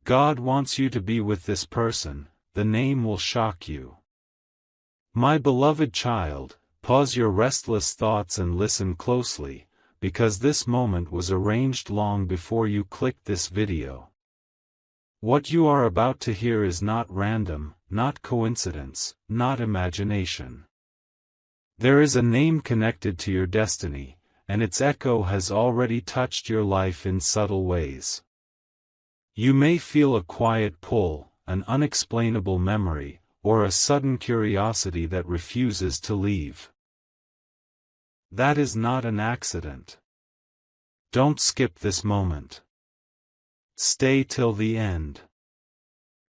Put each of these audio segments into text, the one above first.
God wants you to be with this person. The name will shock you. My beloved child, pause your restless thoughts and listen closely, because this moment was arranged long before you clicked this video. What you are about to hear is not random, not coincidence, not imagination. There is a name connected to your destiny, and its echo has already touched your life in subtle ways. You may feel a quiet pull, an unexplainable memory, or a sudden curiosity that refuses to leave. That is not an accident. Don't skip this moment. Stay till the end.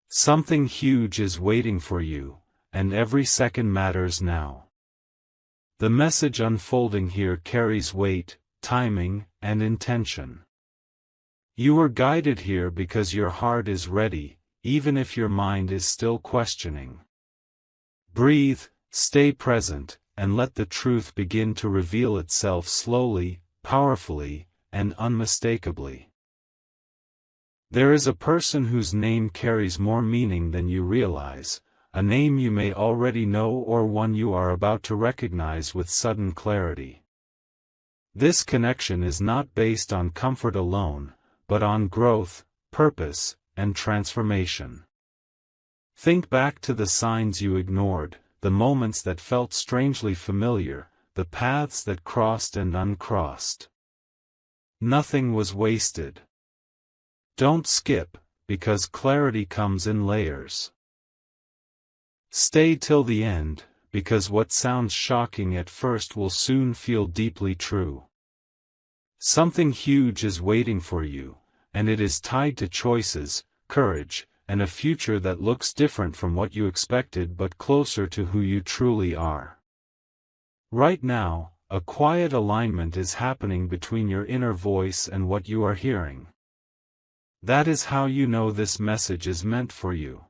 Something huge is waiting for you, and every second matters now. The message unfolding here carries weight, timing, and intention. You are guided here because your heart is ready, even if your mind is still questioning. Breathe, stay present, and let the truth begin to reveal itself slowly, powerfully, and unmistakably. There is a person whose name carries more meaning than you realize, a name you may already know or one you are about to recognize with sudden clarity. This connection is not based on comfort alone, but on growth, purpose, and transformation. Think back to the signs you ignored, the moments that felt strangely familiar, the paths that crossed and uncrossed. Nothing was wasted. Don't skip, because clarity comes in layers. Stay till the end, because what sounds shocking at first will soon feel deeply true. Something huge is waiting for you, and it is tied to choices, courage, and a future that looks different from what you expected but closer to who you truly are. Right now, a quiet alignment is happening between your inner voice and what you are hearing. That is how you know this message is meant for you.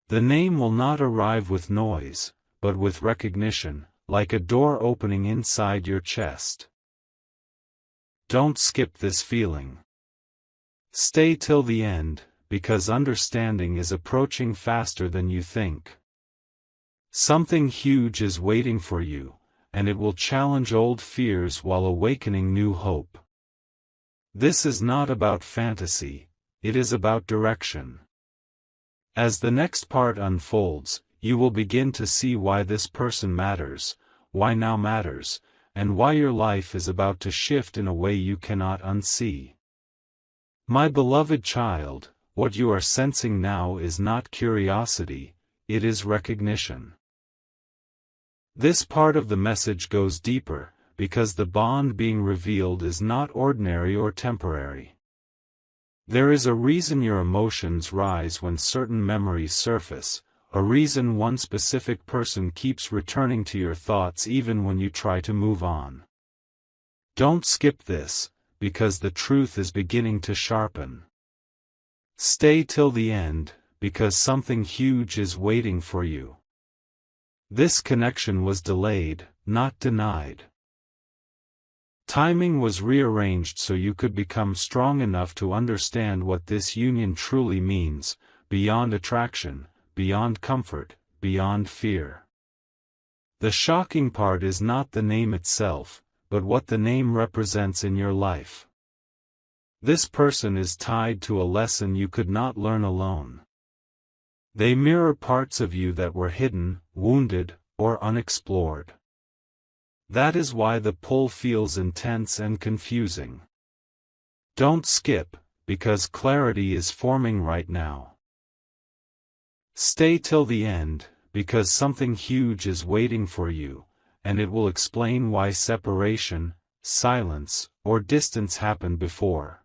The name will not arrive with noise, but with recognition, like a door opening inside your chest. Don't skip this feeling. Stay till the end, because understanding is approaching faster than you think. Something huge is waiting for you, and it will challenge old fears while awakening new hope. This is not about fantasy, it is about direction. As the next part unfolds, you will begin to see why this person matters, why now matters, and why your life is about to shift in a way you cannot unsee. My beloved child, what you are sensing now is not curiosity, it is recognition. This part of the message goes deeper, because the bond being revealed is not ordinary or temporary. There is a reason your emotions rise when certain memories surface, a reason one specific person keeps returning to your thoughts even when you try to move on. Don't skip this, because the truth is beginning to sharpen. Stay till the end, because something huge is waiting for you. This connection was delayed, not denied. Timing was rearranged so you could become strong enough to understand what this union truly means, beyond attraction, beyond comfort, beyond fear. The shocking part is not the name itself, but what the name represents in your life. This person is tied to a lesson you could not learn alone. They mirror parts of you that were hidden, wounded, or unexplored. That is why the pull feels intense and confusing. Don't skip, because clarity is forming right now. Stay till the end, because something huge is waiting for you, and it will explain why separation, silence, or distance happened before.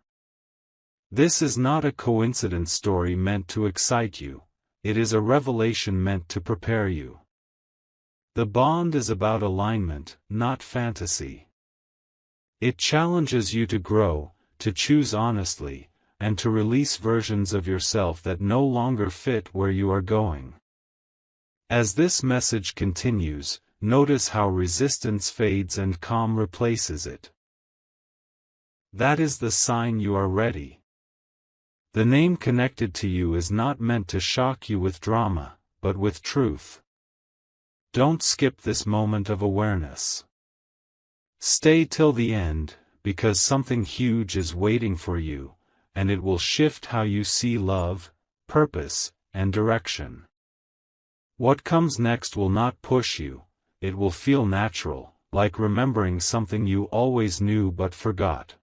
This is not a coincidence story meant to excite you, it is a revelation meant to prepare you. The bond is about alignment, not fantasy. It challenges you to grow, to choose honestly, and to release versions of yourself that no longer fit where you are going. As this message continues, notice how resistance fades and calm replaces it. That is the sign you are ready. The name connected to you is not meant to shock you with drama, but with truth. Don't skip this moment of awareness. Stay till the end, because something huge is waiting for you, and it will shift how you see love, purpose, and direction. What comes next will not push you, it will feel natural, like remembering something you always knew but forgot.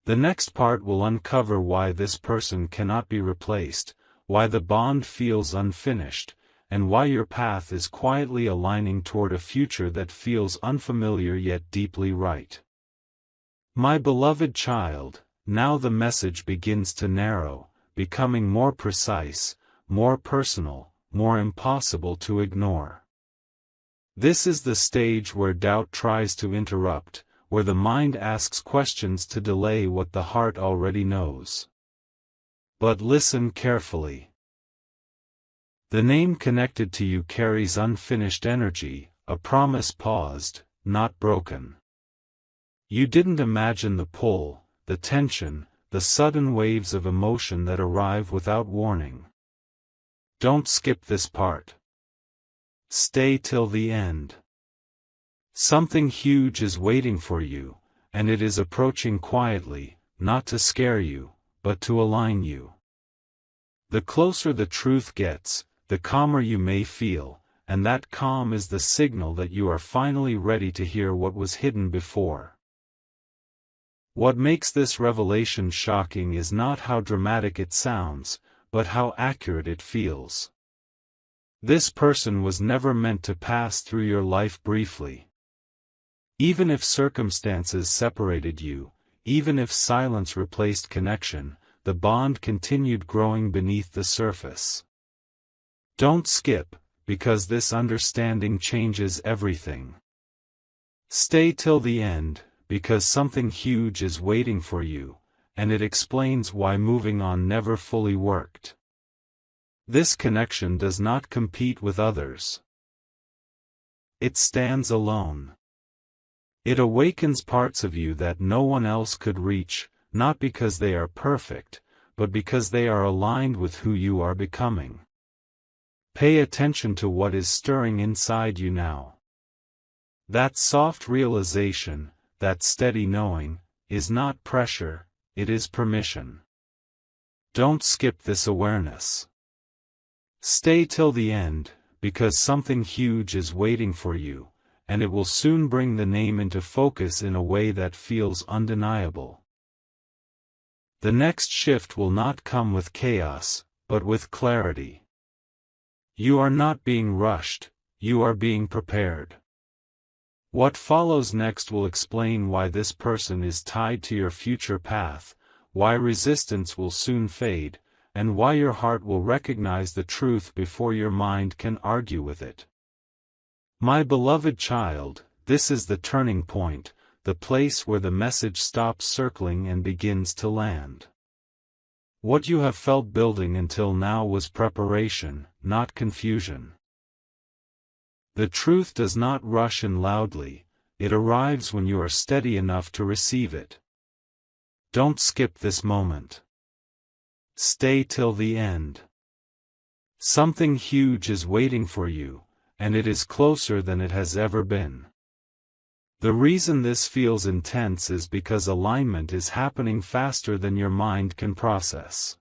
The next part will uncover why this person cannot be replaced, why the bond feels unfinished, and why your path is quietly aligning toward a future that feels unfamiliar yet deeply right. My beloved child, now the message begins to narrow, becoming more precise, more personal, more impossible to ignore. This is the stage where doubt tries to interrupt, where the mind asks questions to delay what the heart already knows. But listen carefully. The name connected to you carries unfinished energy, a promise paused, not broken. You didn't imagine the pull, the tension, the sudden waves of emotion that arrive without warning. Don't skip this part. Stay till the end. Something huge is waiting for you, and it is approaching quietly, not to scare you, but to align you. The closer the truth gets, the calmer you may feel, and that calm is the signal that you are finally ready to hear what was hidden before. What makes this revelation shocking is not how dramatic it sounds, but how accurate it feels. This person was never meant to pass through your life briefly. Even if circumstances separated you, even if silence replaced connection, the bond continued growing beneath the surface. Don't skip, because this understanding changes everything. Stay till the end, because something huge is waiting for you, and it explains why moving on never fully worked. This connection does not compete with others. It stands alone. It awakens parts of you that no one else could reach, not because they are perfect, but because they are aligned with who you are becoming. Pay attention to what is stirring inside you now. That soft realization, that steady knowing, is not pressure, it is permission. Don't skip this awareness. Stay till the end, because something huge is waiting for you, and it will soon bring the name into focus in a way that feels undeniable. The next shift will not come with chaos, but with clarity. You are not being rushed, you are being prepared. What follows next will explain why this person is tied to your future path, why resistance will soon fade, and why your heart will recognize the truth before your mind can argue with it. My beloved child, this is the turning point, the place where the message stops circling and begins to land. What you have felt building until now was preparation, not confusion. The truth does not rush in loudly, it arrives when you are steady enough to receive it. Don't skip this moment. Stay till the end. Something huge is waiting for you, and it is closer than it has ever been. The reason this feels intense is because alignment is happening faster than your mind can process.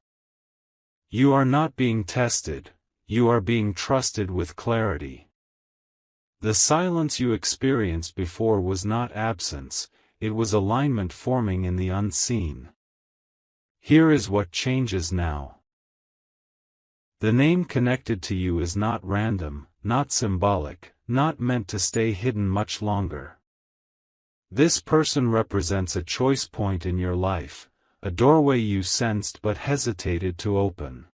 You are not being tested, you are being trusted with clarity. The silence you experienced before was not absence, it was alignment forming in the unseen. Here is what changes now. The name connected to you is not random, not symbolic, not meant to stay hidden much longer. This person represents a choice point in your life, a doorway you sensed but hesitated to open.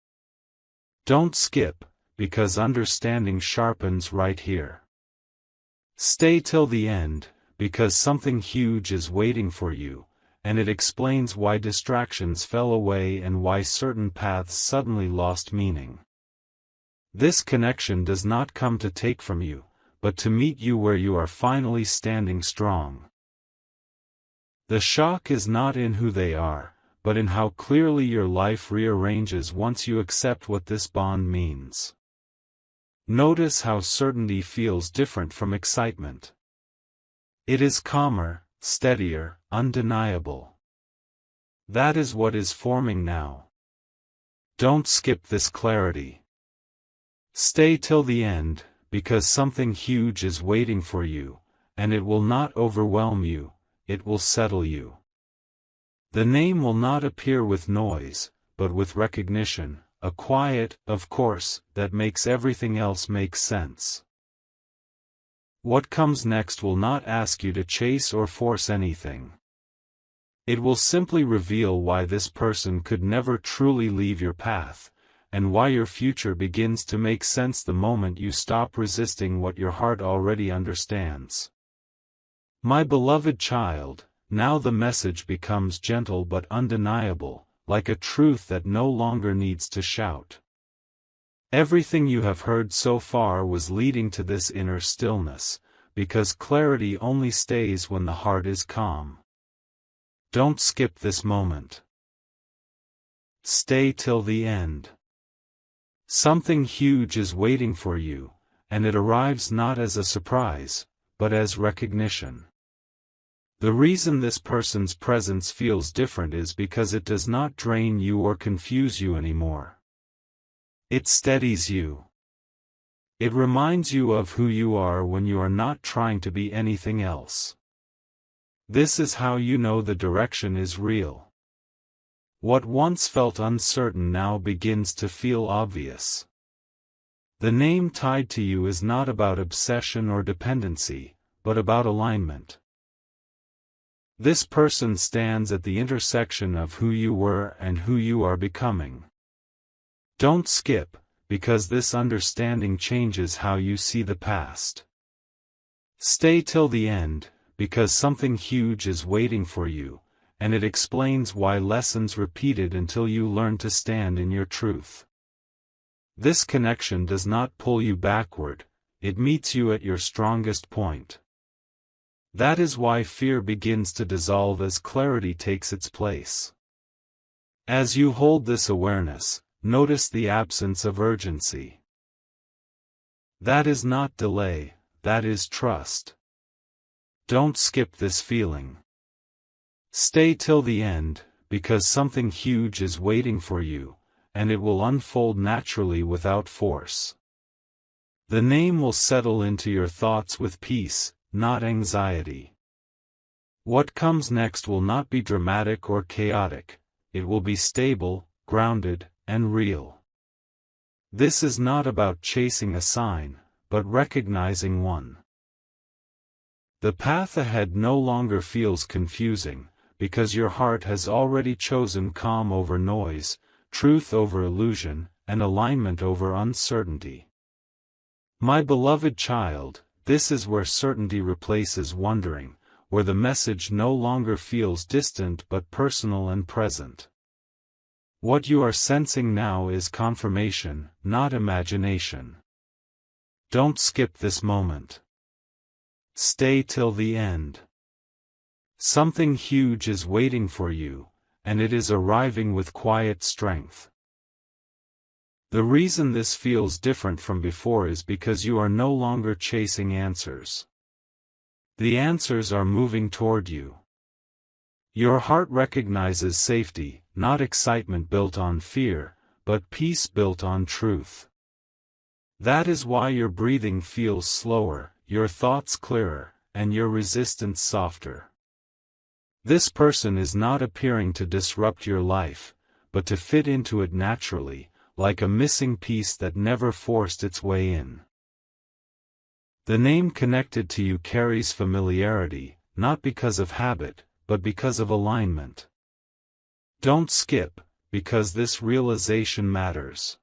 Don't skip, because understanding sharpens right here. Stay till the end, because something huge is waiting for you, and it explains why distractions fell away and why certain paths suddenly lost meaning. This connection does not come to take from you, but to meet you where you are finally standing strong. The shock is not in who they are, but in how clearly your life rearranges once you accept what this bond means. Notice how certainty feels different from excitement. It is calmer, steadier, undeniable. That is what is forming now. Don't skip this clarity. Stay till the end, because something huge is waiting for you, and it will not overwhelm you, it will settle you. The name will not appear with noise, but with recognition, a quiet, of course, that makes everything else make sense. What comes next will not ask you to chase or force anything. It will simply reveal why this person could never truly leave your path, and why your future begins to make sense the moment you stop resisting what your heart already understands. My beloved child, now the message becomes gentle but undeniable, like a truth that no longer needs to shout. Everything you have heard so far was leading to this inner stillness, because clarity only stays when the heart is calm. Don't skip this moment. Stay till the end. Something huge is waiting for you, and it arrives not as a surprise, but as recognition. The reason this person's presence feels different is because it does not drain you or confuse you anymore. It steadies you. It reminds you of who you are when you are not trying to be anything else. This is how you know the direction is real. What once felt uncertain now begins to feel obvious. The name tied to you is not about obsession or dependency, but about alignment. This person stands at the intersection of who you were and who you are becoming. Don't skip, because this understanding changes how you see the past. Stay till the end, because something huge is waiting for you, and it explains why lessons repeated until you learn to stand in your truth. This connection does not pull you backward, it meets you at your strongest point. That is why fear begins to dissolve as clarity takes its place. As you hold this awareness, notice the absence of urgency. That is not delay, that is trust. Don't skip this feeling. Stay till the end, because something huge is waiting for you, and it will unfold naturally without force. The name will settle into your thoughts with peace, not anxiety. What comes next will not be dramatic or chaotic, it will be stable, grounded, and real. This is not about chasing a sign, but recognizing one. The path ahead no longer feels confusing, because your heart has already chosen calm over noise, truth over illusion, and alignment over uncertainty. My beloved child, this is where certainty replaces wondering, where the message no longer feels distant but personal and present. What you are sensing now is confirmation, not imagination. Don't skip this moment. Stay till the end. Something huge is waiting for you, and it is arriving with quiet strength. The reason this feels different from before is because you are no longer chasing answers. The answers are moving toward you. Your heart recognizes safety, not excitement built on fear, but peace built on truth. That is why your breathing feels slower, your thoughts clearer, and your resistance softer. This person is not appearing to disrupt your life, but to fit into it naturally, like a missing piece that never forced its way in. The name connected to you carries familiarity, not because of habit, but because of alignment. Don't skip, because this realization matters.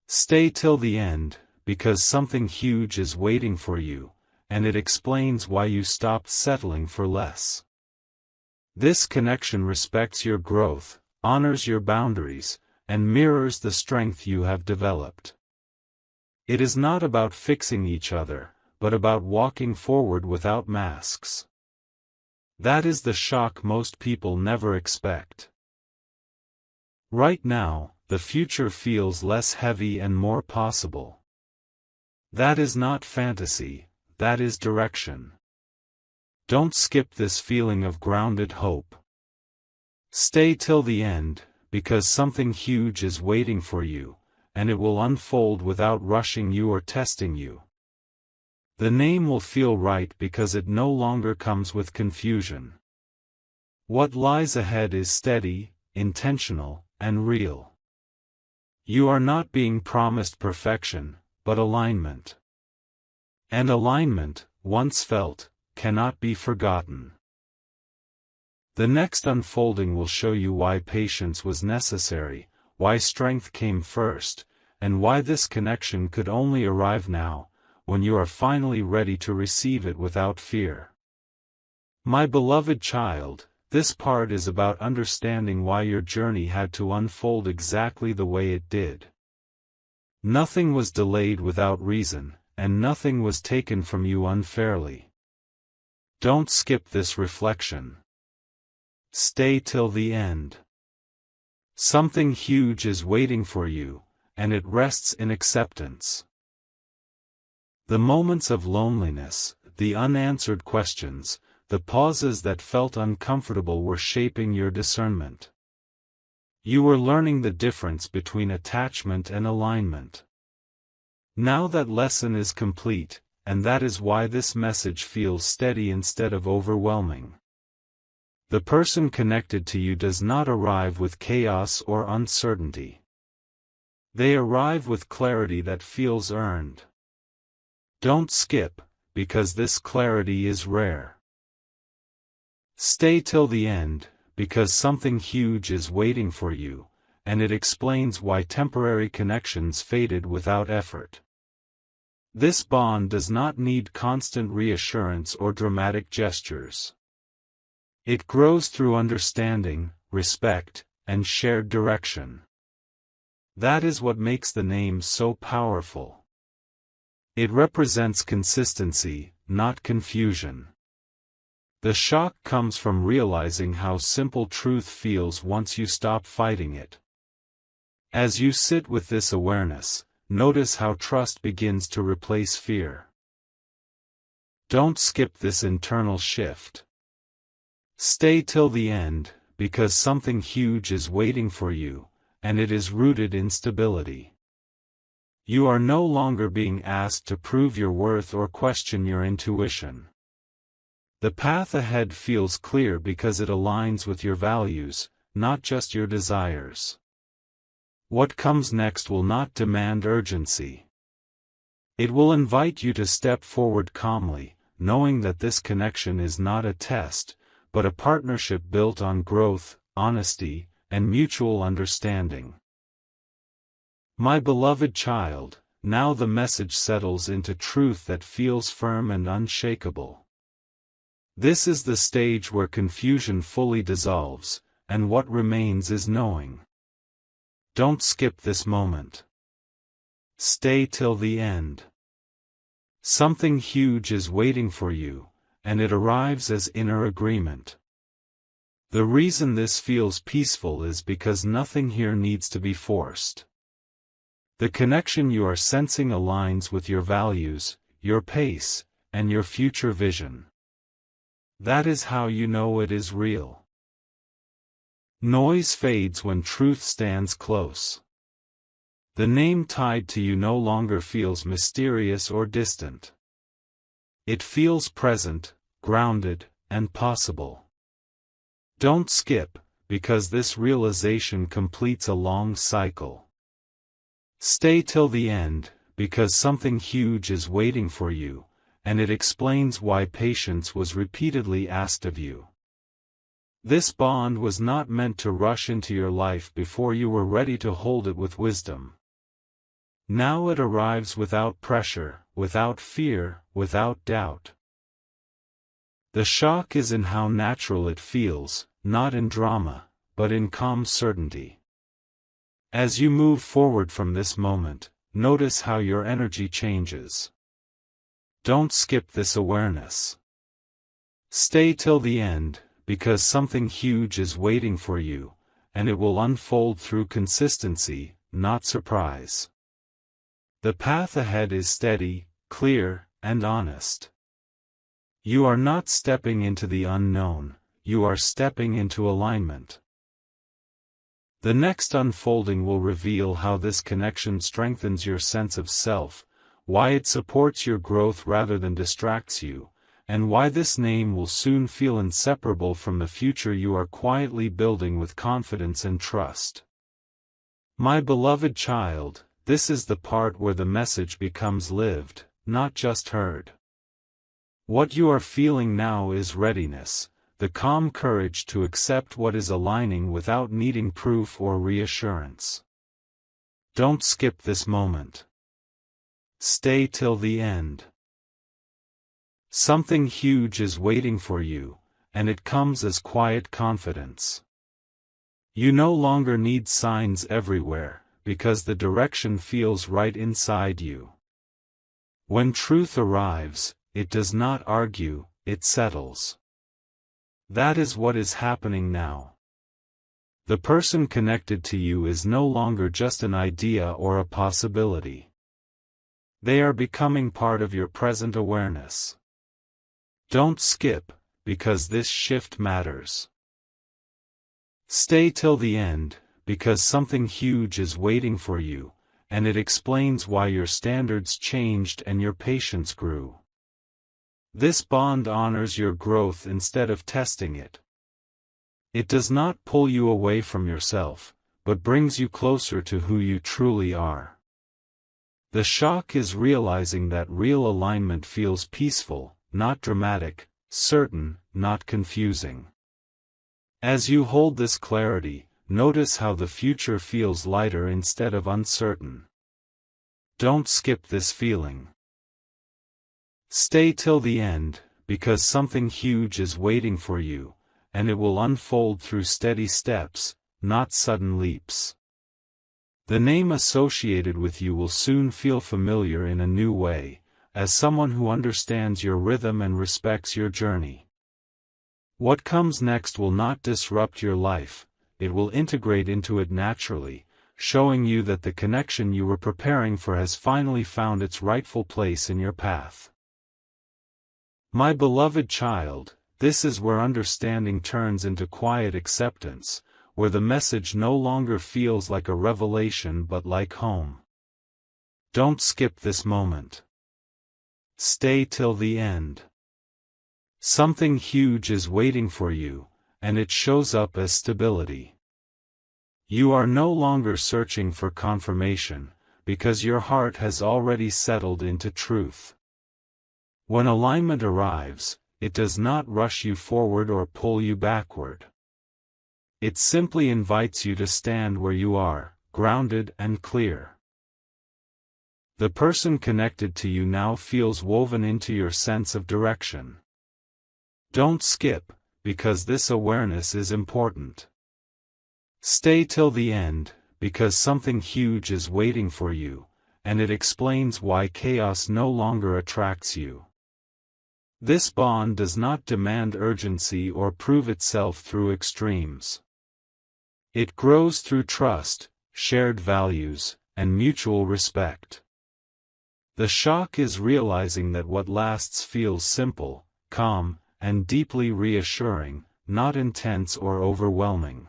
Stay till the end, because something huge is waiting for you, and it explains why you stopped settling for less. This connection respects your growth, honors your boundaries, and mirrors the strength you have developed. It is not about fixing each other, but about walking forward without masks. That is the shock most people never expect. Right now, the future feels less heavy and more possible. That is not fantasy, that is direction. Don't skip this feeling of grounded hope. Stay till the end, because something huge is waiting for you, and it will unfold without rushing you or testing you. The name will feel right because it no longer comes with confusion. What lies ahead is steady, intentional, and real. You are not being promised perfection, but alignment. And alignment, once felt, cannot be forgotten. The next unfolding will show you why patience was necessary, why strength came first, and why this connection could only arrive now, when you are finally ready to receive it without fear. My beloved child, this part is about understanding why your journey had to unfold exactly the way it did. Nothing was delayed without reason, and nothing was taken from you unfairly. Don't skip this reflection. Stay till the end. Something huge is waiting for you, and it rests in acceptance. The moments of loneliness, the unanswered questions, the pauses that felt uncomfortable were shaping your discernment. You were learning the difference between attachment and alignment. Now that lesson is complete, and that is why this message feels steady instead of overwhelming. The person connected to you does not arrive with chaos or uncertainty. They arrive with clarity that feels earned. Don't skip, because this clarity is rare. Stay till the end, because something huge is waiting for you, and it explains why temporary connections faded without effort. This bond does not need constant reassurance or dramatic gestures. It grows through understanding, respect, and shared direction. That is what makes the name so powerful. It represents consistency, not confusion. The shock comes from realizing how simple truth feels once you stop fighting it. As you sit with this awareness, notice how trust begins to replace fear. Don't skip this internal shift. Stay till the end, because something huge is waiting for you, and it is rooted in stability. You are no longer being asked to prove your worth or question your intuition. The path ahead feels clear because it aligns with your values, not just your desires. What comes next will not demand urgency. It will invite you to step forward calmly, knowing that this connection is not a test, but a partnership built on growth, honesty, and mutual understanding. My beloved child, now the message settles into truth that feels firm and unshakable. This is the stage where confusion fully dissolves, and what remains is knowing. Don't skip this moment. Stay till the end. Something huge is waiting for you, and it arrives as inner agreement. The reason this feels peaceful is because nothing here needs to be forced. The connection you are sensing aligns with your values, your pace, and your future vision. That is how you know it is real. Noise fades when truth stands close. The name tied to you no longer feels mysterious or distant. It feels present, grounded, and possible. Don't skip, because this realization completes a long cycle. Stay till the end, because something huge is waiting for you, and it explains why patience was repeatedly asked of you. This bond was not meant to rush into your life before you were ready to hold it with wisdom. Now it arrives without pressure, without fear, without doubt. The shock is in how natural it feels, not in drama, but in calm certainty. As you move forward from this moment, notice how your energy changes. Don't skip this awareness. Stay till the end, because something huge is waiting for you, and it will unfold through consistency, not surprise. The path ahead is steady, clear, and honest. You are not stepping into the unknown, you are stepping into alignment. The next unfolding will reveal how this connection strengthens your sense of self, why it supports your growth rather than distracts you, and why this name will soon feel inseparable from the future you are quietly building with confidence and trust. My beloved child, this is the part where the message becomes lived, not just heard. What you are feeling now is readiness, the calm courage to accept what is aligning without needing proof or reassurance. Don't skip this moment. Stay till the end. Something huge is waiting for you, and it comes as quiet confidence. You no longer need signs everywhere, because the direction feels right inside you. When truth arrives, it does not argue, it settles. That is what is happening now. The person connected to you is no longer just an idea or a possibility. They are becoming part of your present awareness. Don't skip, because this shift matters. Stay till the end, because something huge is waiting for you, and it explains why your standards changed and your patience grew. This bond honors your growth instead of testing it. It does not pull you away from yourself, but brings you closer to who you truly are. The shock is realizing that real alignment feels peaceful, not dramatic, certain, not confusing. As you hold this clarity, notice how the future feels lighter instead of uncertain. Don't skip this feeling. Stay till the end, because something huge is waiting for you, and it will unfold through steady steps, not sudden leaps. The name associated with you will soon feel familiar in a new way, as someone who understands your rhythm and respects your journey. What comes next will not disrupt your life, it will integrate into it naturally, showing you that the connection you were preparing for has finally found its rightful place in your path. My beloved child, this is where understanding turns into quiet acceptance, where the message no longer feels like a revelation but like home. Don't skip this moment. Stay till the end. Something huge is waiting for you, and it shows up as stability. You are no longer searching for confirmation, because your heart has already settled into truth. When alignment arrives, it does not rush you forward or pull you backward. It simply invites you to stand where you are, grounded and clear. The person connected to you now feels woven into your sense of direction. Don't skip, because this awareness is important. Stay till the end, because something huge is waiting for you, and it explains why chaos no longer attracts you. This bond does not demand urgency or prove itself through extremes. It grows through trust, shared values, and mutual respect. The shock is realizing that what lasts feels simple, calm, and deeply reassuring, not intense or overwhelming.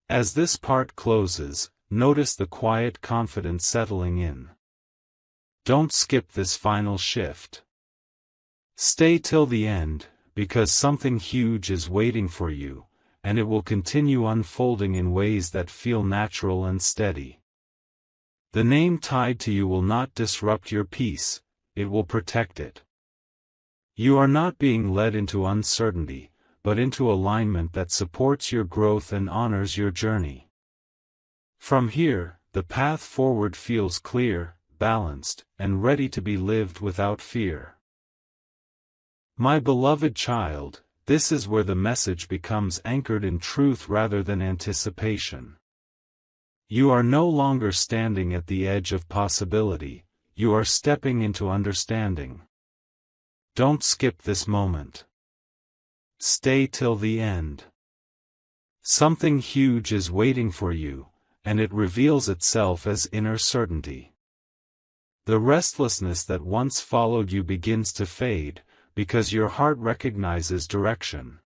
As this part closes, notice the quiet confidence settling in. Don't skip this final shift. Stay till the end, because something huge is waiting for you, and it will continue unfolding in ways that feel natural and steady. The name tied to you will not disrupt your peace, it will protect it. You are not being led into uncertainty, but into alignment that supports your growth and honors your journey. From here, the path forward feels clear, balanced, and ready to be lived without fear. My beloved child, this is where the message becomes anchored in truth rather than anticipation. You are no longer standing at the edge of possibility, you are stepping into understanding. Don't skip this moment. Stay till the end. Something huge is waiting for you, and it reveals itself as inner certainty. The restlessness that once followed you begins to fade, because your heart recognizes direction.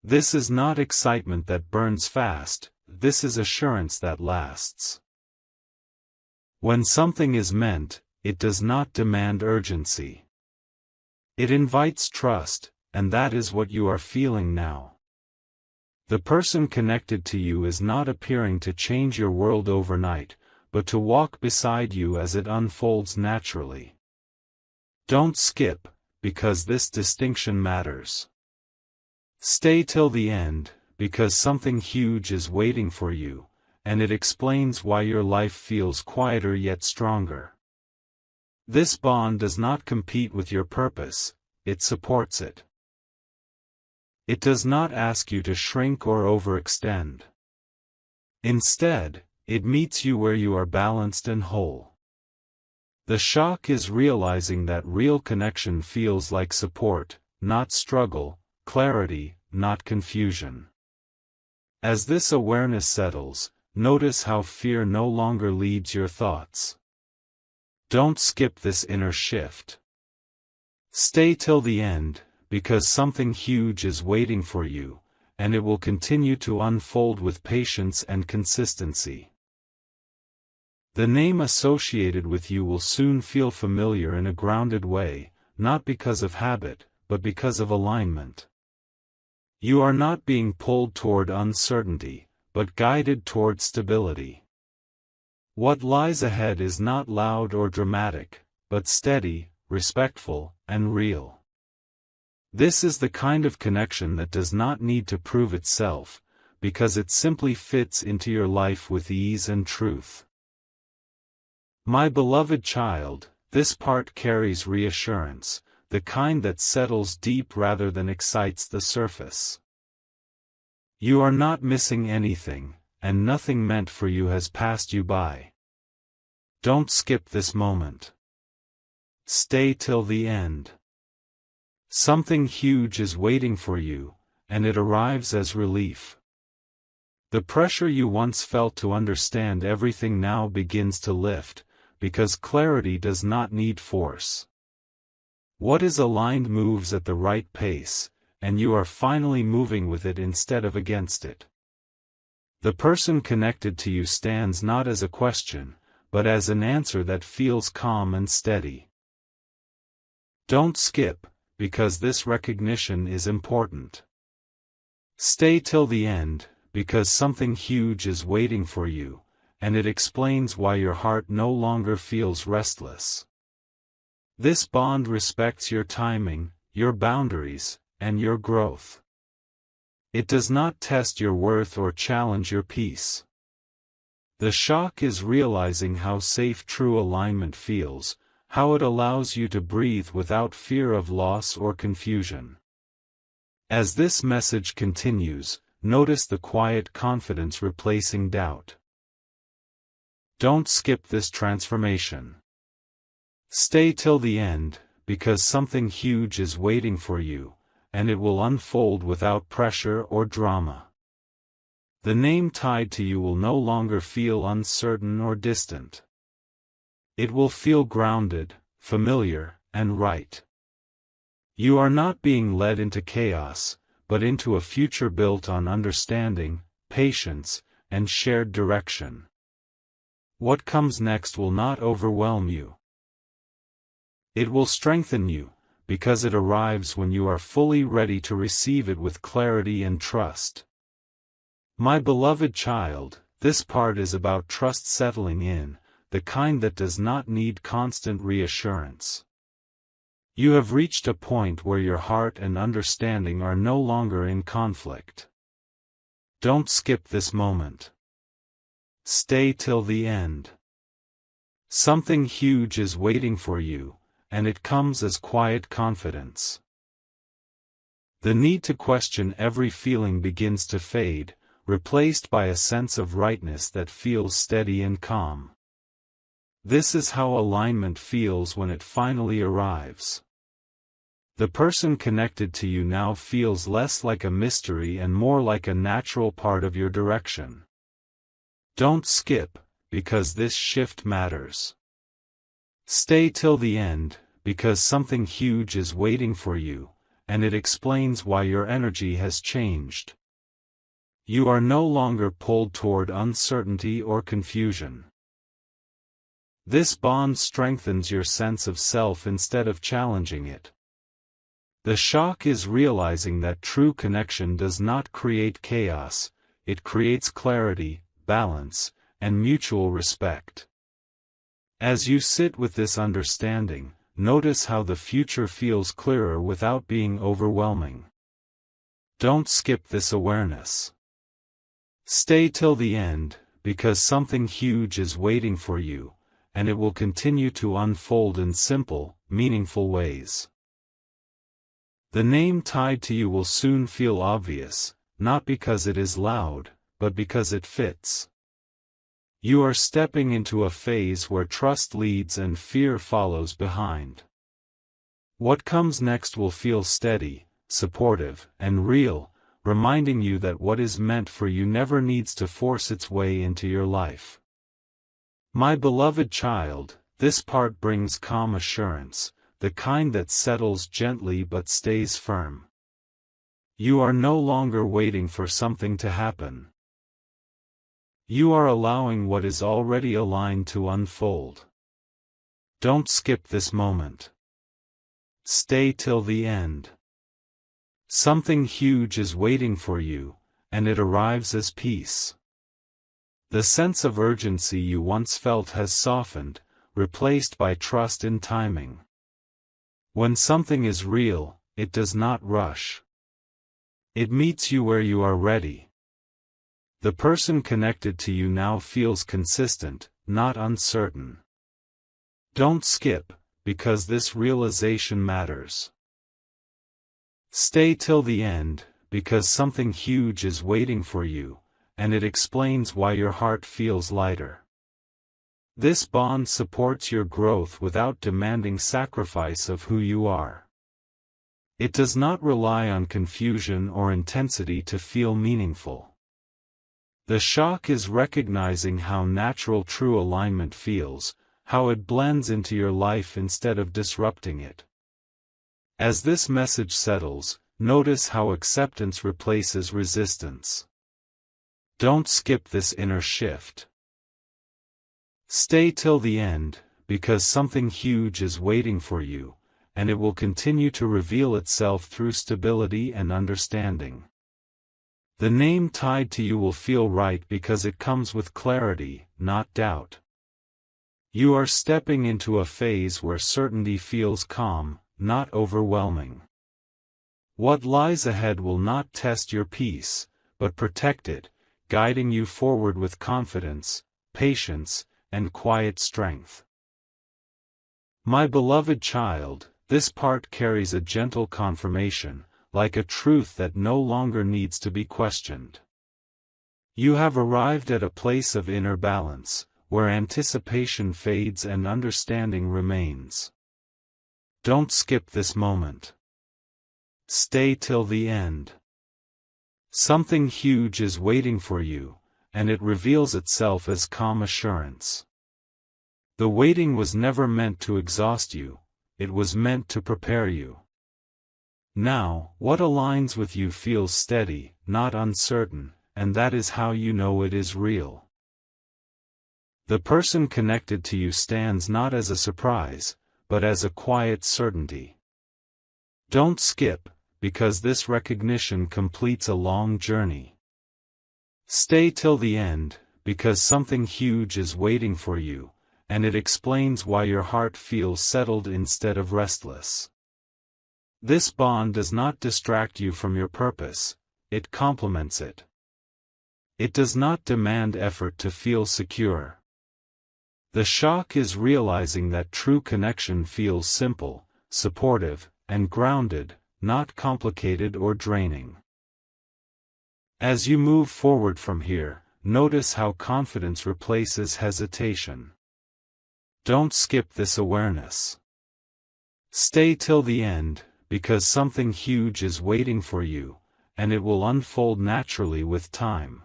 This is not excitement that burns fast, this is assurance that lasts. When something is meant, it does not demand urgency. It invites trust, and that is what you are feeling now. The person connected to you is not appearing to change your world overnight, but to walk beside you as it unfolds naturally. Don't skip, because this distinction matters. Stay till the end, because something huge is waiting for you, and it explains why your life feels quieter yet stronger. This bond does not compete with your purpose, it supports it. It does not ask you to shrink or overextend. Instead, it meets you where you are balanced and whole. The shock is realizing that real connection feels like support, not struggle, clarity, not confusion. As this awareness settles, notice how fear no longer leads your thoughts. Don't skip this inner shift. Stay till the end, because something huge is waiting for you, and it will continue to unfold with patience and consistency. The name associated with you will soon feel familiar in a grounded way, not because of habit, but because of alignment. You are not being pulled toward uncertainty, but guided toward stability. What lies ahead is not loud or dramatic, but steady, respectful, and real. This is the kind of connection that does not need to prove itself, because it simply fits into your life with ease and truth. My beloved child, this part carries reassurance, the kind that settles deep rather than excites the surface. You are not missing anything, and nothing meant for you has passed you by. Don't skip this moment. Stay till the end. Something huge is waiting for you, and it arrives as relief. The pressure you once felt to understand everything now begins to lift, because clarity does not need force. What is aligned moves at the right pace, and you are finally moving with it instead of against it. The person connected to you stands not as a question, but as an answer that feels calm and steady. Don't skip, because this recognition is important. Stay till the end, because something huge is waiting for you, and it explains why your heart no longer feels restless. This bond respects your timing, your boundaries, and your growth. It does not test your worth or challenge your peace. The shock is realizing how safe true alignment feels, how it allows you to breathe without fear of loss or confusion. As this message continues, notice the quiet confidence replacing doubt. Don't skip this transformation. Stay till the end, because something huge is waiting for you, and it will unfold without pressure or drama. The name tied to you will no longer feel uncertain or distant. It will feel grounded, familiar, and right. You are not being led into chaos, but into a future built on understanding, patience, and shared direction. What comes next will not overwhelm you. It will strengthen you, because it arrives when you are fully ready to receive it with clarity and trust. My beloved child, this part is about trust settling in, the kind that does not need constant reassurance. You have reached a point where your heart and understanding are no longer in conflict. Don't skip this moment. Stay till the end. Something huge is waiting for you, and it comes as quiet confidence. The need to question every feeling begins to fade, replaced by a sense of rightness that feels steady and calm. This is how alignment feels when it finally arrives. The person connected to you now feels less like a mystery and more like a natural part of your direction. Don't skip, because this shift matters. Stay till the end, because something huge is waiting for you, and it explains why your energy has changed. You are no longer pulled toward uncertainty or confusion. This bond strengthens your sense of self instead of challenging it. The shock is realizing that true connection does not create chaos, it creates clarity, balance, and mutual respect. As you sit with this understanding, notice how the future feels clearer without being overwhelming. Don't skip this awareness. Stay till the end, because something huge is waiting for you, and it will continue to unfold in simple, meaningful ways. The name tied to you will soon feel obvious, not because it is loud, but because it fits. You are stepping into a phase where trust leads and fear follows behind. What comes next will feel steady, supportive, and real, reminding you that what is meant for you never needs to force its way into your life. My beloved child, this part brings calm assurance, the kind that settles gently but stays firm. You are no longer waiting for something to happen. You are allowing what is already aligned to unfold. Don't skip this moment. Stay till the end. Something huge is waiting for you, and it arrives as peace. The sense of urgency you once felt has softened, replaced by trust in timing. When something is real, it does not rush. It meets you where you are ready. The person connected to you now feels consistent, not uncertain. Don't skip, because this realization matters. Stay till the end, because something huge is waiting for you, and it explains why your heart feels lighter. This bond supports your growth without demanding sacrifice of who you are. It does not rely on confusion or intensity to feel meaningful. The shock is recognizing how natural true alignment feels, how it blends into your life instead of disrupting it. As this message settles, notice how acceptance replaces resistance. Don't skip this inner shift. Stay till the end, because something huge is waiting for you, and it will continue to reveal itself through stability and understanding. The name tied to you will feel right because it comes with clarity, not doubt. You are stepping into a phase where certainty feels calm, not overwhelming. What lies ahead will not test your peace, but protect it, guiding you forward with confidence, patience, and quiet strength. My beloved child, this part carries a gentle confirmation, like a truth that no longer needs to be questioned. You have arrived at a place of inner balance, where anticipation fades and understanding remains. Don't skip this moment. Stay till the end. Something huge is waiting for you, and it reveals itself as calm assurance. The waiting was never meant to exhaust you, it was meant to prepare you. Now, what aligns with you feels steady, not uncertain, and that is how you know it is real. The person connected to you stands not as a surprise, but as a quiet certainty. Don't skip, because this recognition completes a long journey. Stay till the end, because something huge is waiting for you, and it explains why your heart feels settled instead of restless. This bond does not distract you from your purpose, it complements it. It does not demand effort to feel secure. The shock is realizing that true connection feels simple, supportive, and grounded, not complicated or draining. As you move forward from here, notice how confidence replaces hesitation. Don't skip this awareness. Stay till the end, because something huge is waiting for you, and it will unfold naturally with time.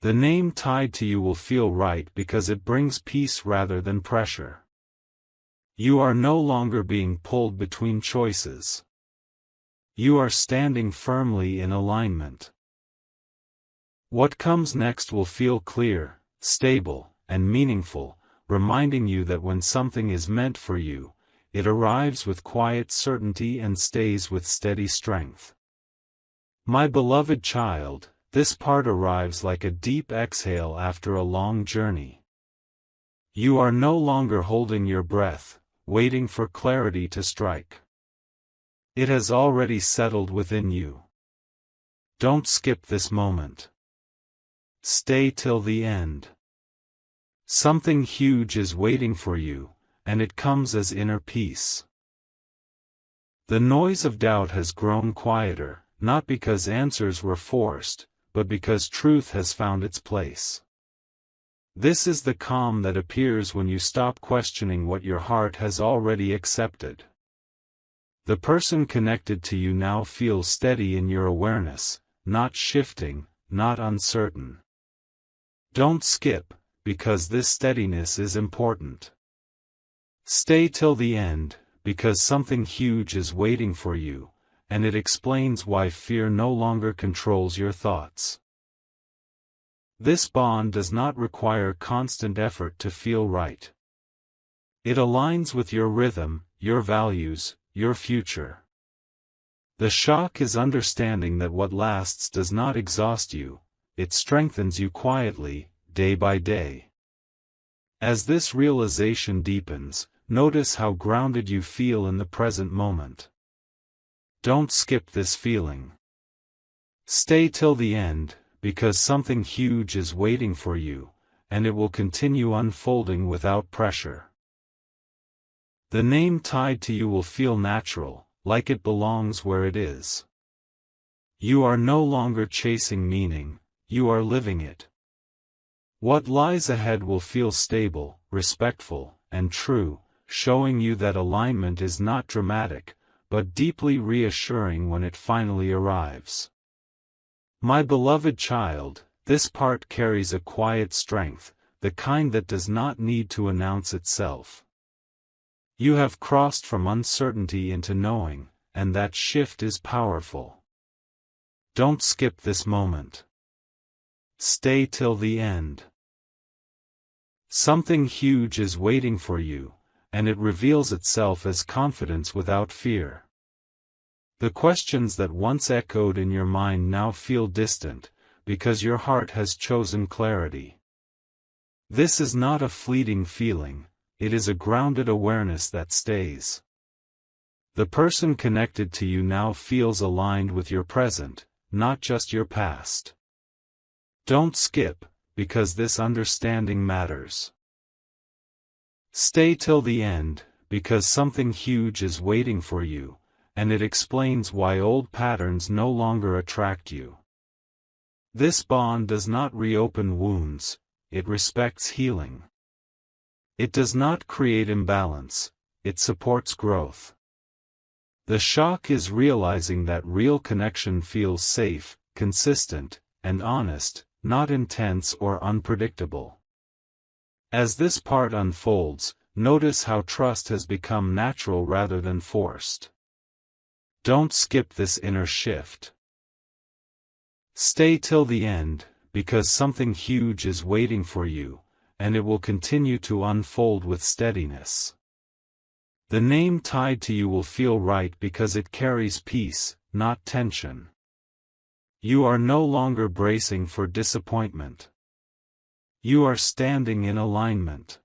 The name tied to you will feel right because it brings peace rather than pressure. You are no longer being pulled between choices. You are standing firmly in alignment. What comes next will feel clear, stable, and meaningful, reminding you that when something is meant for you, it arrives with quiet certainty and stays with steady strength. My beloved child, this part arrives like a deep exhale after a long journey. You are no longer holding your breath, waiting for clarity to strike. It has already settled within you. Don't skip this moment. Stay till the end. Something huge is waiting for you, and it comes as inner peace. The noise of doubt has grown quieter, not because answers were forced, but because truth has found its place. This is the calm that appears when you stop questioning what your heart has already accepted. The person connected to you now feels steady in your awareness, not shifting, not uncertain. Don't skip, because this steadiness is important. Stay till the end, because something huge is waiting for you, and it explains why fear no longer controls your thoughts. This bond does not require constant effort to feel right. It aligns with your rhythm, your values, your future. The shock is understanding that what lasts does not exhaust you, it strengthens you quietly, day by day. As this realization deepens, notice how grounded you feel in the present moment. Don't skip this feeling. Stay till the end, because something huge is waiting for you, and it will continue unfolding without pressure. The name tied to you will feel natural, like it belongs where it is. You are no longer chasing meaning, you are living it. What lies ahead will feel stable, respectful, and true, showing you that alignment is not dramatic, but deeply reassuring when it finally arrives. My beloved child, this part carries a quiet strength, the kind that does not need to announce itself. You have crossed from uncertainty into knowing, and that shift is powerful. Don't skip this moment. Stay till the end. Something huge is waiting for you, and it reveals itself as confidence without fear. The questions that once echoed in your mind now feel distant, because your heart has chosen clarity. This is not a fleeting feeling, it is a grounded awareness that stays. The person connected to you now feels aligned with your present, not just your past. Don't skip, because this understanding matters. Stay till the end, because something huge is waiting for you, and it explains why old patterns no longer attract you. This bond does not reopen wounds, it respects healing. It does not create imbalance, it supports growth. The shock is realizing that real connection feels safe, consistent, and honest, not intense or unpredictable. As this part unfolds, notice how trust has become natural rather than forced. Don't skip this inner shift. Stay till the end, because something huge is waiting for you, and it will continue to unfold with steadiness. The name tied to you will feel right because it carries peace, not tension. You are no longer bracing for disappointment. You are standing in alignment.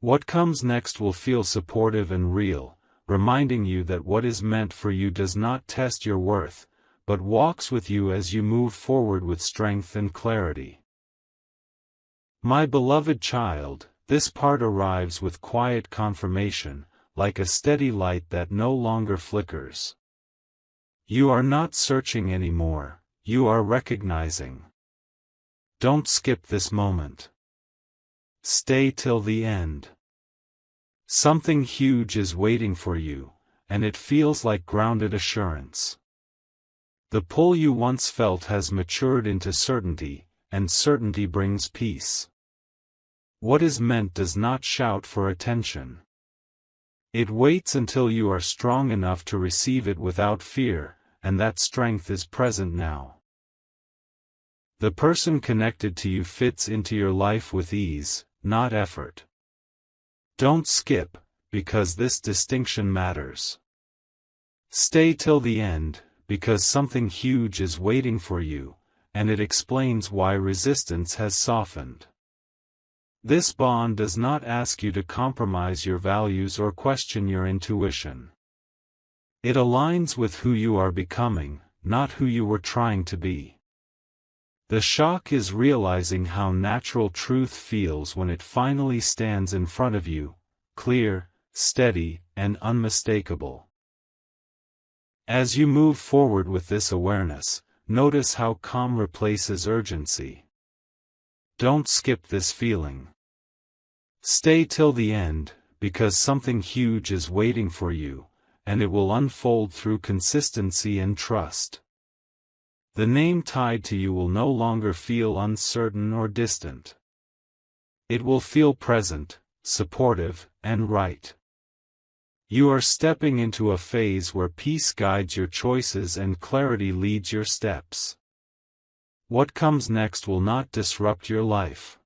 What comes next will feel supportive and real, reminding you that what is meant for you does not test your worth, but walks with you as you move forward with strength and clarity. My beloved child, this part arrives with quiet confirmation, like a steady light that no longer flickers. You are not searching anymore, you are recognizing. Don't skip this moment. Stay till the end. Something huge is waiting for you, and it feels like grounded assurance. The pull you once felt has matured into certainty, and certainty brings peace. What is meant does not shout for attention. It waits until you are strong enough to receive it without fear, and that strength is present now. The person connected to you fits into your life with ease, not effort. Don't skip, because this distinction matters. Stay till the end, because something huge is waiting for you, and it explains why resistance has softened. This bond does not ask you to compromise your values or question your intuition. It aligns with who you are becoming, not who you were trying to be. The shock is realizing how natural truth feels when it finally stands in front of you, clear, steady, and unmistakable. As you move forward with this awareness, notice how calm replaces urgency. Don't skip this feeling. Stay till the end, because something huge is waiting for you, and it will unfold through consistency and trust. The name tied to you will no longer feel uncertain or distant. It will feel present, supportive, and right. You are stepping into a phase where peace guides your choices and clarity leads your steps. What comes next will not disrupt your life.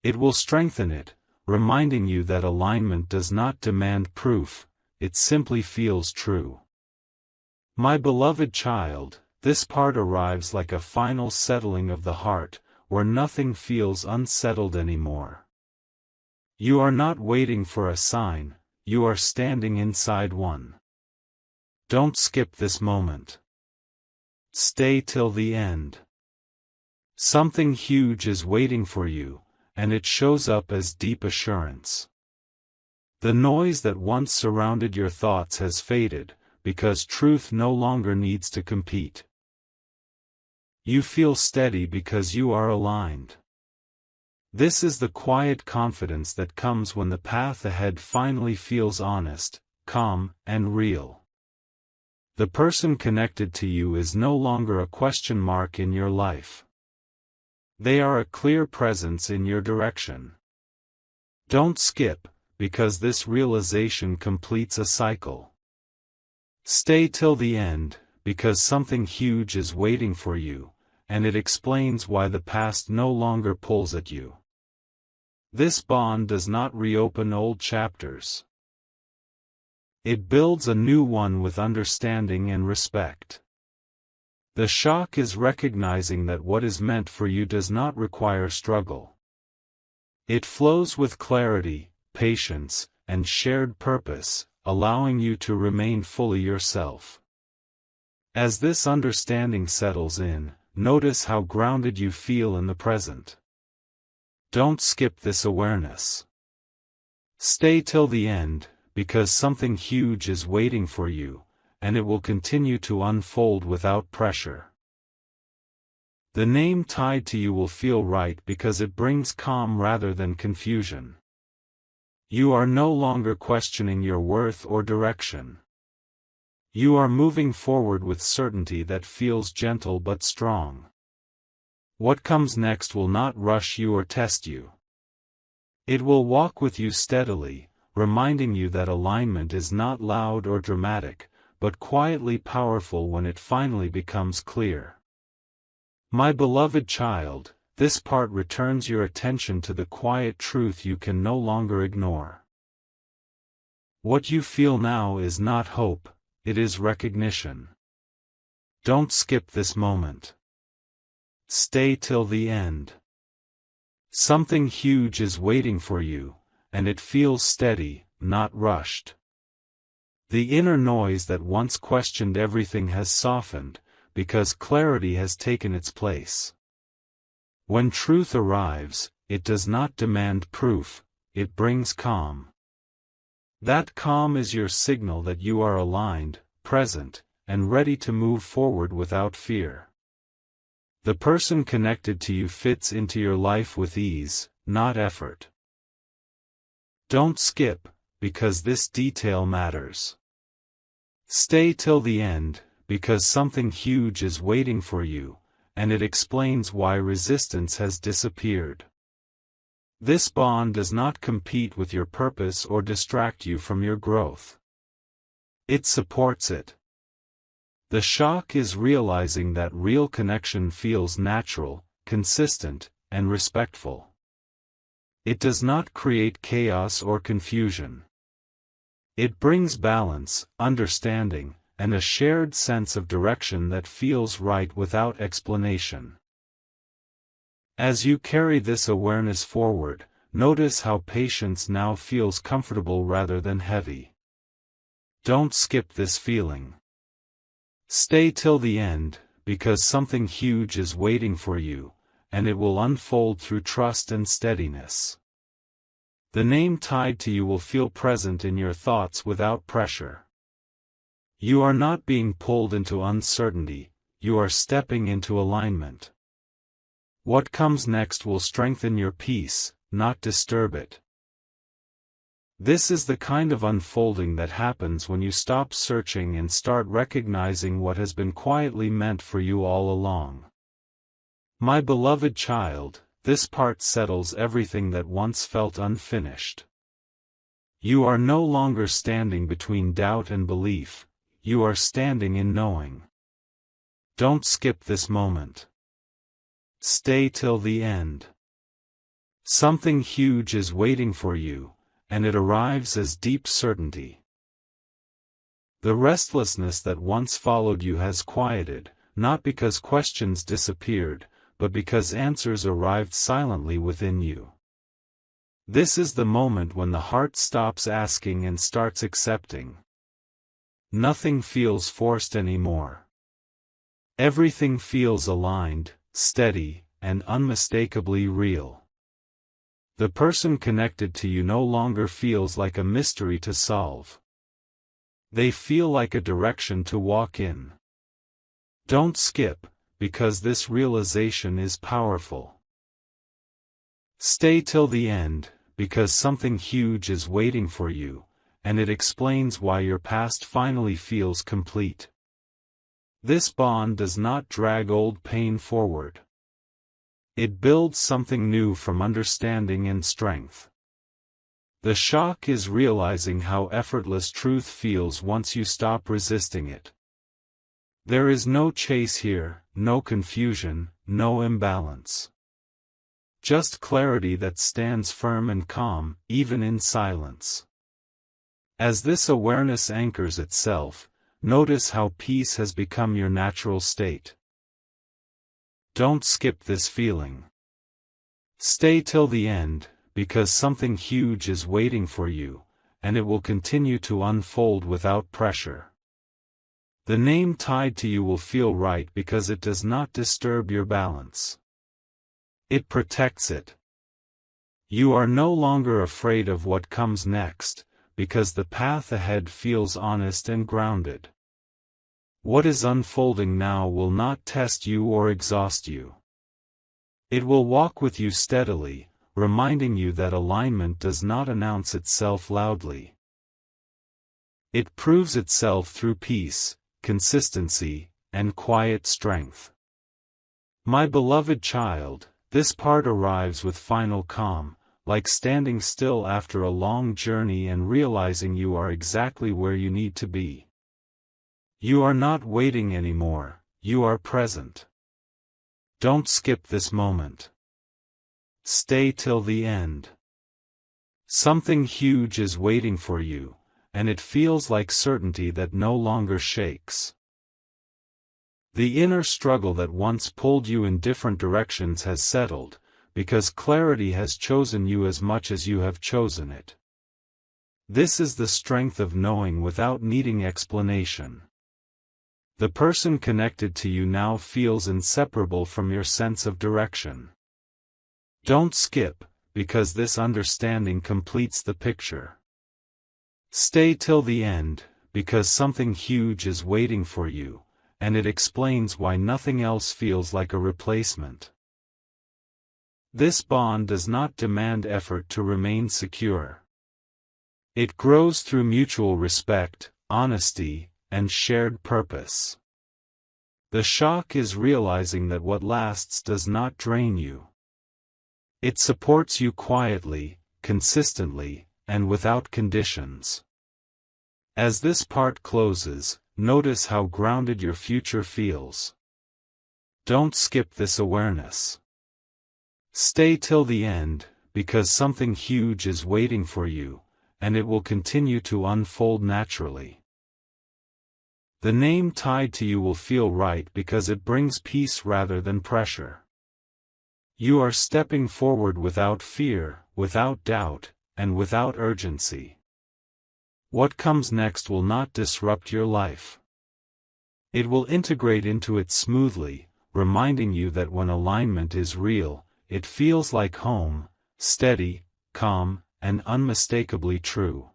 It will strengthen it, reminding you that alignment does not demand proof, it simply feels true. My beloved child, this part arrives like a final settling of the heart, where nothing feels unsettled anymore. You are not waiting for a sign, you are standing inside one. Don't skip this moment. Stay till the end. Something huge is waiting for you, and it shows up as deep assurance. The noise that once surrounded your thoughts has faded, because truth no longer needs to compete. You feel steady because you are aligned. This is the quiet confidence that comes when the path ahead finally feels honest, calm, and real. The person connected to you is no longer a question mark in your life. They are a clear presence in your direction. Don't skip, because this realization completes a cycle. Stay till the end, because something huge is waiting for you, and it explains why the past no longer pulls at you. This bond does not reopen old chapters. It builds a new one with understanding and respect. The shock is recognizing that what is meant for you does not require struggle. It flows with clarity, patience, and shared purpose, allowing you to remain fully yourself. As this understanding settles in, notice how grounded you feel in the present. Don't skip this awareness. Stay till the end, because something huge is waiting for you, and it will continue to unfold without pressure. The name tied to you will feel right because it brings calm rather than confusion. You are no longer questioning your worth or direction. You are moving forward with certainty that feels gentle but strong. What comes next will not rush you or test you. It will walk with you steadily, reminding you that alignment is not loud or dramatic, but quietly powerful when it finally becomes clear. My beloved child, this part returns your attention to the quiet truth you can no longer ignore. What you feel now is not hope, it is recognition. Don't skip this moment. Stay till the end. Something huge is waiting for you, and it feels steady, not rushed. The inner noise that once questioned everything has softened, because clarity has taken its place. When truth arrives, it does not demand proof, it brings calm. That calm is your signal that you are aligned, present, and ready to move forward without fear. The person connected to you fits into your life with ease, not effort. Don't skip, because this detail matters. Stay till the end, because something huge is waiting for you, and it explains why resistance has disappeared. This bond does not compete with your purpose or distract you from your growth. It supports it. The shock is realizing that real connection feels natural, consistent, and respectful. It does not create chaos or confusion. It brings balance, understanding, and a shared sense of direction that feels right without explanation. As you carry this awareness forward, notice how patience now feels comfortable rather than heavy. Don't skip this feeling. Stay till the end, because something huge is waiting for you, and it will unfold through trust and steadiness. The name tied to you will feel present in your thoughts without pressure. You are not being pulled into uncertainty, you are stepping into alignment. What comes next will strengthen your peace, not disturb it. This is the kind of unfolding that happens when you stop searching and start recognizing what has been quietly meant for you all along. My beloved child, this part settles everything that once felt unfinished. You are no longer standing between doubt and belief, you are standing in knowing. Don't skip this moment. Stay till the end. Something huge is waiting for you, and it arrives as deep certainty. The restlessness that once followed you has quieted, not because questions disappeared, but because answers arrived silently within you. This is the moment when the heart stops asking and starts accepting. Nothing feels forced anymore. Everything feels aligned, steady, and unmistakably real. The person connected to you no longer feels like a mystery to solve. They feel like a direction to walk in. Don't skip, because this realization is powerful. Stay till the end, because something huge is waiting for you, and it explains why your past finally feels complete. This bond does not drag old pain forward. It builds something new from understanding and strength. The shock is realizing how effortless truth feels once you stop resisting it. There is no chase here, no confusion, no imbalance. Just clarity that stands firm and calm, even in silence. As this awareness anchors itself, notice how peace has become your natural state. Don't skip this feeling. Stay till the end, because something huge is waiting for you, and it will continue to unfold without pressure. The name tied to you will feel right because it does not disturb your balance. It protects it. You are no longer afraid of what comes next, because the path ahead feels honest and grounded. What is unfolding now will not test you or exhaust you. It will walk with you steadily, reminding you that alignment does not announce itself loudly. It proves itself through peace, consistency, and quiet strength. My beloved child, this part arrives with final calm, like standing still after a long journey and realizing you are exactly where you need to be. You are not waiting anymore, you are present. Don't skip this moment. Stay till the end. Something huge is waiting for you, and it feels like certainty that no longer shakes. The inner struggle that once pulled you in different directions has settled, because clarity has chosen you as much as you have chosen it. This is the strength of knowing without needing explanation. The person connected to you now feels inseparable from your sense of direction. Don't skip, because this understanding completes the picture. Stay till the end, because something huge is waiting for you, and it explains why nothing else feels like a replacement. This bond does not demand effort to remain secure. It grows through mutual respect, honesty, and shared purpose. The shock is realizing that what lasts does not drain you. It supports you quietly, consistently, and without conditions. As this part closes, notice how grounded your future feels. Don't skip this awareness. Stay till the end, because something huge is waiting for you, and it will continue to unfold naturally. The name tied to you will feel right because it brings peace rather than pressure. You are stepping forward without fear, without doubt, and without urgency. What comes next will not disrupt your life. It will integrate into it smoothly, reminding you that when alignment is real, it feels like home, steady, calm, and unmistakably true.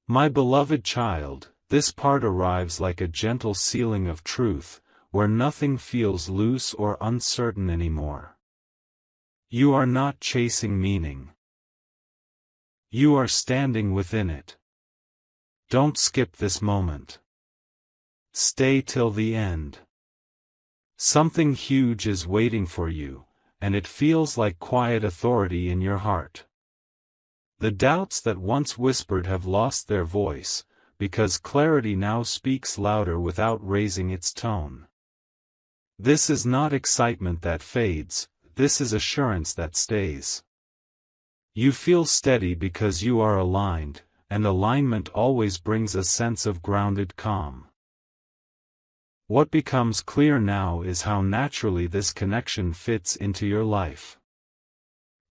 My beloved child, this part arrives like a gentle sealing of truth, where nothing feels loose or uncertain anymore. You are not chasing meaning. You are standing within it. Don't skip this moment. Stay till the end. Something huge is waiting for you, and it feels like quiet authority in your heart. The doubts that once whispered have lost their voice, because clarity now speaks louder without raising its tone. This is not excitement that fades, this is assurance that stays. You feel steady because you are aligned, and alignment always brings a sense of grounded calm. What becomes clear now is how naturally this connection fits into your life.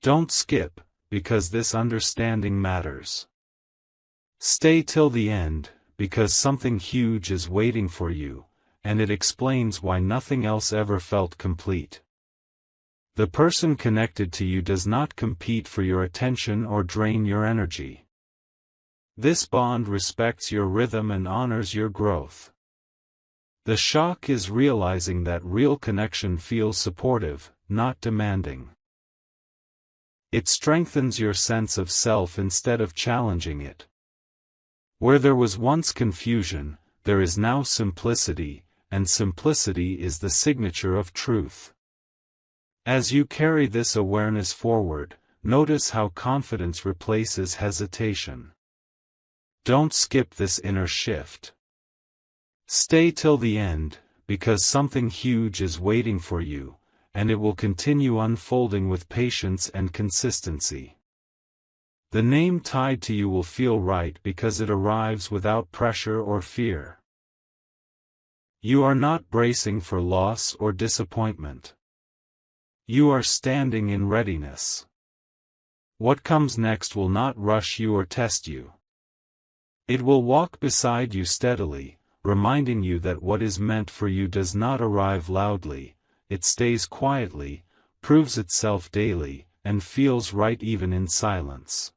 Don't skip, because this understanding matters. Stay till the end, because something huge is waiting for you, and it explains why nothing else ever felt complete. The person connected to you does not compete for your attention or drain your energy. This bond respects your rhythm and honors your growth. The shock is realizing that real connection feels supportive, not demanding. It strengthens your sense of self instead of challenging it. Where there was once confusion, there is now simplicity, and simplicity is the signature of truth. As you carry this awareness forward, notice how confidence replaces hesitation. Don't skip this inner shift. Stay till the end, because something huge is waiting for you, and it will continue unfolding with patience and consistency. The name tied to you will feel right because it arrives without pressure or fear. You are not bracing for loss or disappointment. You are standing in readiness. What comes next will not rush you or test you. It will walk beside you steadily, reminding you that what is meant for you does not arrive loudly, it stays quietly, proves itself daily, and feels right even in silence.